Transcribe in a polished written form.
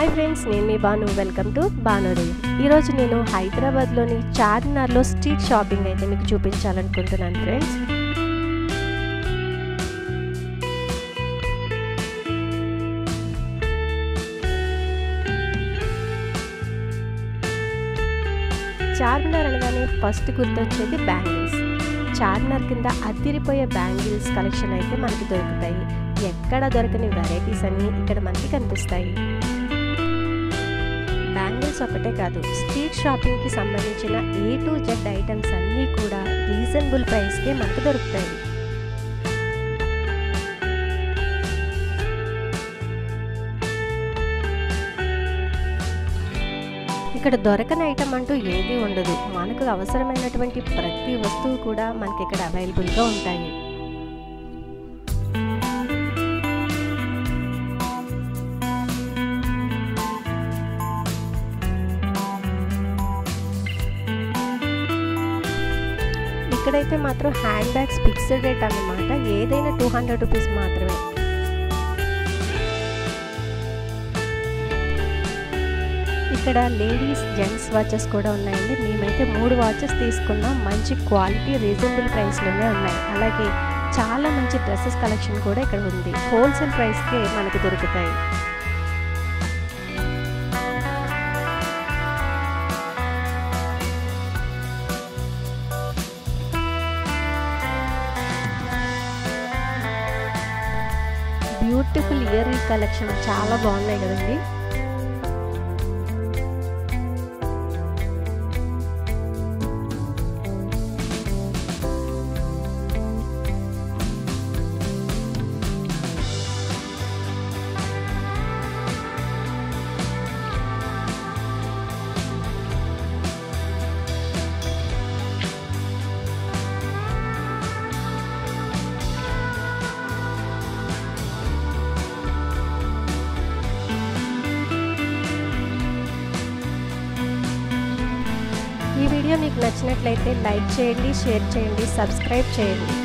Hi friends, నేను మీ Banu. Welcome to Banodayam. ఈరోజు నేను హైదరాబాద్లోని చార్మినార్లో స్ట్రీట్ షాపింగ్ అయితే మీకు చూపించాలనుకుంటున్నాను ఫ్రెండ్స్. చార్మినార్ అనగానే ఫస్ట్ గుర్తొచ్చేది బ్యాంగిల్స్. చార్మినార్ కింద అదిరిపోయే బ్యాంగిల్స్ కలెక్షన్ అయితే మనకి దొరుకుతాయి. ఎక్కడ దొరకని వెరైటీస్ అన్నీ ఇక్కడ మనకి కనిపిస్తాయి. బ్యాంగిల్స్ ఒకటే కాదు, స్ట్రీట్ షాపింగ్కి సంబంధించిన A to Z ఐటమ్స్ అన్నీ కూడా రీజనబుల్ ప్రైస్కే మనకు దొరుకుతాయి. ఇక్కడ దొరకని ఐటమ్ అంటూ ఏదీ ఉండదు. మనకు అవసరమైనటువంటి ప్రతి వస్తువు కూడా మనకి ఇక్కడ అవైలబుల్గా ఉంటాయి. ఇక్కడైతే మాత్రం హ్యాండ్ బ్యాగ్స్ ఫిక్స్డ్ రేట్ అన్నమాట. ఏదైనా 200 రూపీస్ మాత్రమే. ఇక్కడ లేడీస్ జెంట్స్ వాచెస్ కూడా ఉన్నాయండి. మేమైతే 3 వాచెస్ తీసుకున్నాం. మంచి క్వాలిటీ రీజనబుల్ ప్రైస్లోనే ఉన్నాయి. అలాగే చాలా మంచి డ్రెస్సెస్ కలెక్షన్ కూడా ఇక్కడ ఉంది. హోల్సేల్ ప్రైస్కే మనకు దొరుకుతాయి. బ్యూటిఫుల్ ఇయర్ రింగ్ కలెక్షన్ చాలా బాగున్నాయి కదండి. ఈ వీడియో మీకు నచ్చినట్లయితే లైక్ చేయండి, షేర్ చేయండి, సబ్స్క్రైబ్ చేయండి.